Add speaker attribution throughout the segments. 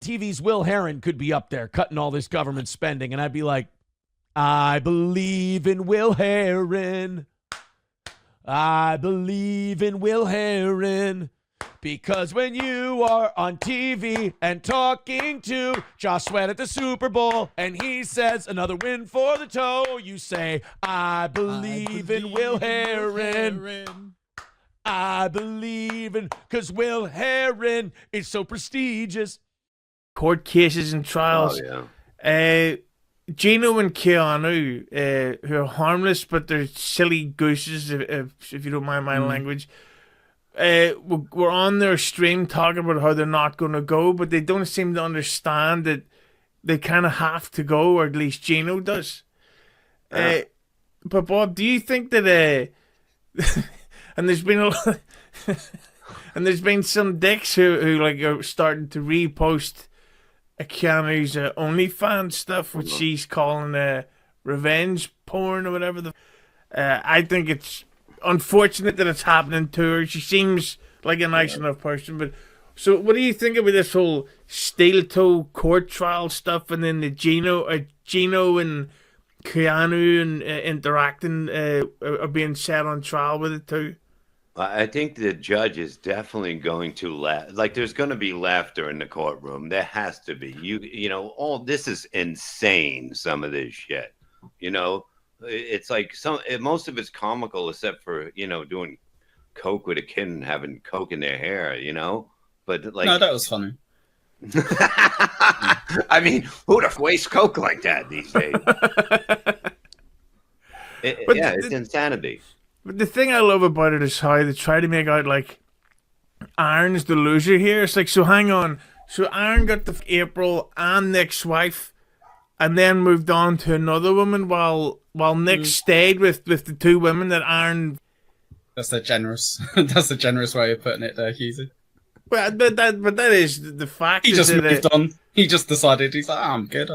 Speaker 1: TV's Will Herron could be up there cutting all this government spending, and I'd be like, I believe in Will Herron. I believe in Will Herron. Because when you are on TV and talking to Josh Sweat at the Super Bowl, and he says another win for the toe, you say, I believe in Will Herron. I believe in, because Will Herron is so prestigious.
Speaker 2: Court cases and trials.
Speaker 3: Oh, yeah.
Speaker 2: Gino and Keanu, who are harmless, but they're silly gooses, if you don't mind my language. We're on their stream talking about how they're not going to go, but they don't seem to understand that they kind of have to go, or at least Gino does. But Bob, do you think that and there's been a lot, and there's been some dicks who like are starting to repost Keanu's OnlyFans stuff, which she's calling revenge porn or whatever. I think it's unfortunate that it's happening to her. She seems like a nice enough person, but so what do you think about this whole steel toe court trial stuff, and then the Gino and Keanu and interacting are being set on trial with it too?
Speaker 3: I think the judge is definitely going to laugh. Like, there's going to be laughter in the courtroom. There has to be. You know, all this is insane. Some of this shit. You know, it's like most of it's comical, except for doing coke with a kid and having coke in their hair. You know, but like,
Speaker 4: no, that was funny.
Speaker 3: I mean, who the wastes coke like that these days? It's insanity.
Speaker 2: But the thing I love about it is how they try to make out like Aaron's the loser here. It's like, so hang on. So Aaron got the April and Nick's wife, and then moved on to another woman while Nick stayed with the two women that Aaron.
Speaker 4: That's a generous. That's a generous way of putting it there, Hughezy.
Speaker 2: Well, but that is the fact.
Speaker 4: He just moved on. He just decided he's like, I'm good.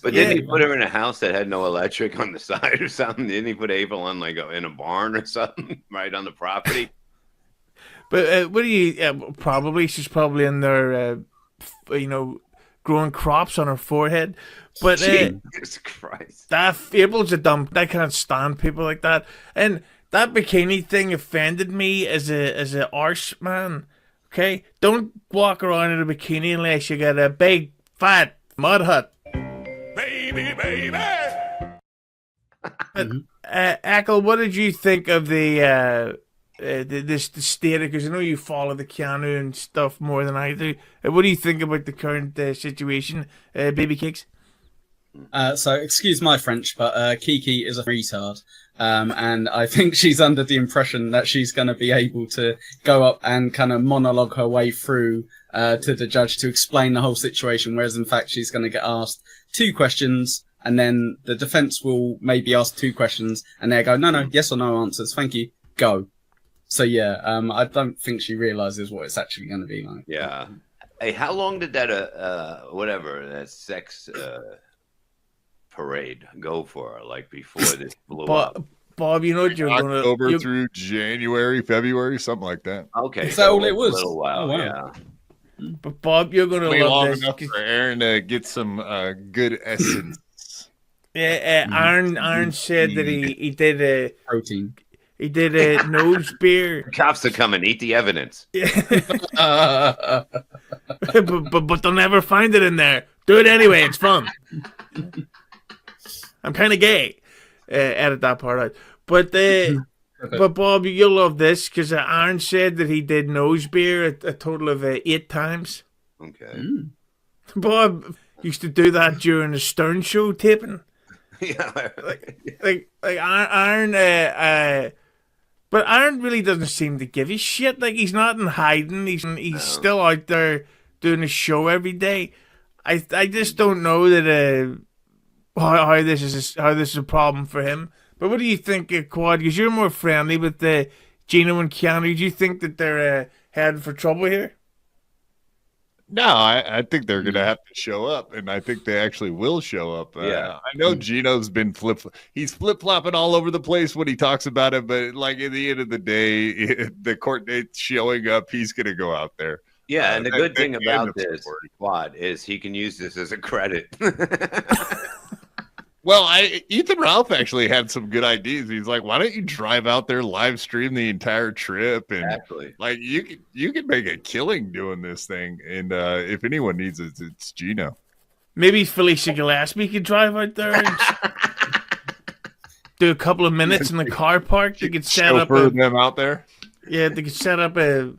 Speaker 3: But didn't he put her in a house that had no electric on the side or something? Didn't he put April on in a barn or something right on the property?
Speaker 2: But what do you? Probably she's probably in there, growing crops on her forehead. But
Speaker 3: Jesus Christ,
Speaker 2: that April's a dump. I can't stand people like that. And that bikini thing offended me as a arse man. Okay, don't walk around in a bikini unless you got a big fat mud hut.
Speaker 1: Baby.
Speaker 2: Ekul, what did you think of the state? Because I know you follow the Keanu and stuff more than I do. What do you think about the current situation, baby cakes?
Speaker 4: So excuse my French, but Kiki is a retard. And I think she's under the impression that she's going to be able to go up and kind of monologue her way through to the judge to explain the whole situation, whereas in fact she's going to get asked 2 questions, and then the defense will maybe ask 2 questions, and they'll go, no, yes or no answers, thank you, go. So yeah, I don't think she realizes what it's actually going to be like.
Speaker 3: Yeah. Hey, how long did that that sex parade go for? Like before this blew up?
Speaker 2: Bob, you know what you're going to
Speaker 5: October through January, February, something like that.
Speaker 3: Okay,
Speaker 4: is that all it was?
Speaker 3: A little while,
Speaker 4: oh, wow.
Speaker 3: Yeah.
Speaker 2: But Bob, you're going to love
Speaker 5: long
Speaker 2: this.
Speaker 5: enough for Aaron to get some good essence.
Speaker 2: Yeah, Aaron said that he did
Speaker 4: protein.
Speaker 2: He did a nose beer.
Speaker 3: Cops are coming. Eat the evidence.
Speaker 2: but they'll never find it in there. Do it anyway. It's fun. I'm kind of gay. Edit that part out. But Bob, you'll love this because Aaron said that he did nose beer a total of 8 times.
Speaker 3: Okay.
Speaker 2: Bob used to do that during the Stern Show taping.
Speaker 3: Yeah.
Speaker 2: like Aaron. But Aaron really doesn't seem to give a shit. Like, he's not in hiding. He's still out there doing a show every day. I just don't know that how this is a problem for him. But what do you think, Quad? Because you're more friendly with Gino and Keanu. Do you think that they're headed for trouble here?
Speaker 5: No, I think they're going to have to show up, and I think they actually will show up.
Speaker 3: Yeah.
Speaker 5: I know Gino's been flip-flopping all over the place when he talks about it, but like at the end of the day, the court date's showing up, he's going to go out there.
Speaker 3: Yeah, and the good thing
Speaker 5: and
Speaker 3: about
Speaker 5: the
Speaker 3: this
Speaker 5: support.
Speaker 3: Quad is he can use this as a credit.
Speaker 5: Well, Ethan Ralph actually had some good ideas. He's like, why don't you drive out there, live stream the entire trip, and
Speaker 3: Exactly.
Speaker 5: like you can make a killing doing this thing. And if anyone needs it, it's Gino.
Speaker 2: Maybe Felicia Gillespie could drive out there and do a couple of minutes in the car park. They could set up
Speaker 5: Chauffeur them out there.
Speaker 2: they could set up a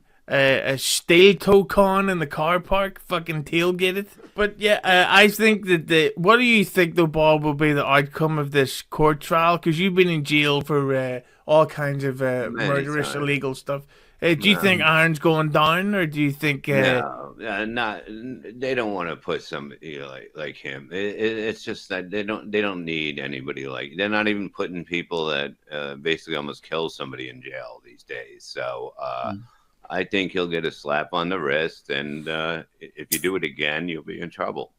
Speaker 2: steel toe con in the car park, fucking tailgate it. But yeah, I think that what do you think, though, Bob, will be the outcome of this court trial? Because you've been in jail for all kinds of murderous,
Speaker 3: times.
Speaker 2: illegal stuff. Do you think Iron's going down, or do you think?
Speaker 3: No, not. They don't want to put somebody like him. It's just that they don't need anybody like. They're not even putting people that basically almost kill somebody in jail these days. So I think he'll get a slap on the wrist, and if you do it again, you'll be in trouble.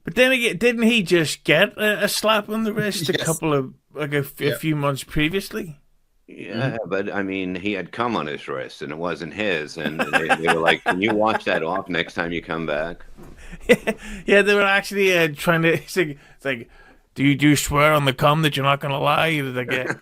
Speaker 2: But then again, didn't he just get a slap on the wrist a couple of a few months previously?
Speaker 3: Yeah, but I mean, he had cum on his wrist, and it wasn't his. And they were like, "Can you wash that off next time you come back?"
Speaker 2: Yeah, they were actually trying to. It's like, do you swear on the cum that you're not going to lie? Like,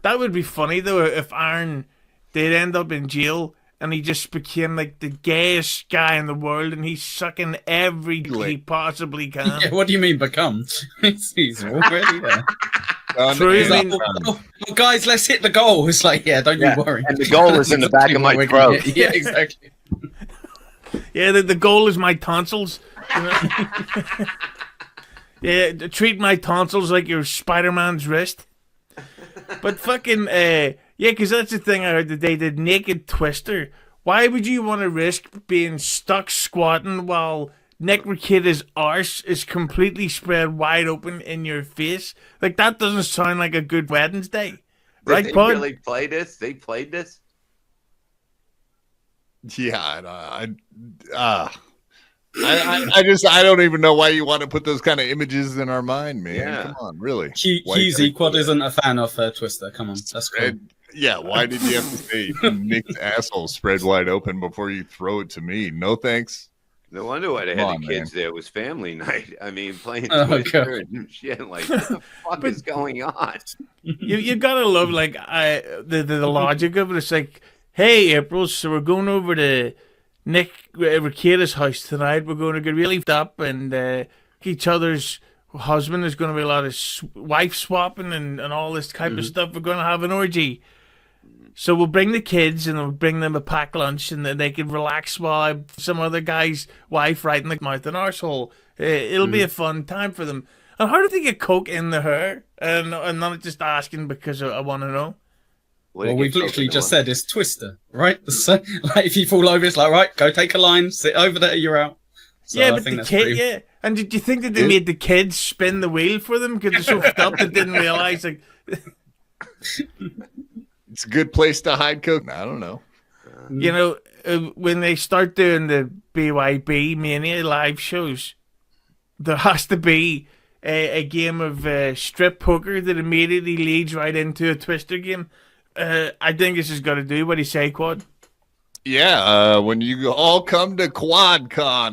Speaker 2: that would be funny though if Iron did end up in jail and he just became like the gayest guy in the world, and he's sucking every he possibly can.
Speaker 4: Yeah, what do you mean become? He's already there.
Speaker 2: True.
Speaker 4: He's like, guys, let's hit the goal. It's like, don't you worry.
Speaker 3: And the goal is in the back of my throat.
Speaker 4: Yeah, exactly.
Speaker 2: Yeah, the goal is my tonsils. You know? Yeah, treat my tonsils like your Spider-Man's wrist. But fucking, yeah, because that's the thing I heard that they did Naked Twister. Why would you want to risk being stuck squatting while Nick Rikida's arse is completely spread wide open in your face? Like, that doesn't sound like a good Wednesday. Right,
Speaker 3: Did they
Speaker 2: Bud?
Speaker 3: really play this? They played this?
Speaker 5: Yeah, I don't even know why you want to put those kind of images in our mind, man.
Speaker 3: Yeah.
Speaker 5: Come on, really.
Speaker 4: Hughezy Quad isn't a fan of Twister. Come on, that's cool.
Speaker 5: Yeah, why did you have to say Nick's asshole spread wide open before you throw it to me? No thanks.
Speaker 3: No wonder why they
Speaker 5: Come
Speaker 3: had
Speaker 5: on,
Speaker 3: the kids
Speaker 5: man.
Speaker 3: there. It was family night. I mean, playing
Speaker 4: Oh,
Speaker 3: Twister and shit. Like, what the fuck is going on?
Speaker 2: You gotta love like the logic of it. It's like, hey, April, so we're going over to Nick Rikida's house tonight. We're going to get really up, and each other's husband. There's going to be a lot of wife swapping and all this type of stuff. We're going to have an orgy. So we'll bring the kids and we'll bring them a packed lunch, and then they can relax while some other guy's wife right in the mouth and arsehole. It'll be a fun time for them. And how did they get coke in the hair? And not just asking because I want to know.
Speaker 4: Well, we've literally just said it's Twister, right? So, like, if you fall over, it's like, right, go take a line, sit over there, you're out. So
Speaker 2: yeah,
Speaker 4: I
Speaker 2: but
Speaker 4: think
Speaker 2: the
Speaker 4: that's
Speaker 2: kid, yeah. And did you think that they made the kids spin the wheel for them because they're so up they didn't realize? Like,
Speaker 5: It's a good place to hide coke. I don't know.
Speaker 2: you know, when they start doing the BYB Mania live shows, there has to be a game of strip poker that immediately leads right into a Twister game. I think this is going to do what he say, Quad.
Speaker 5: Yeah, when you all come to QuadCon.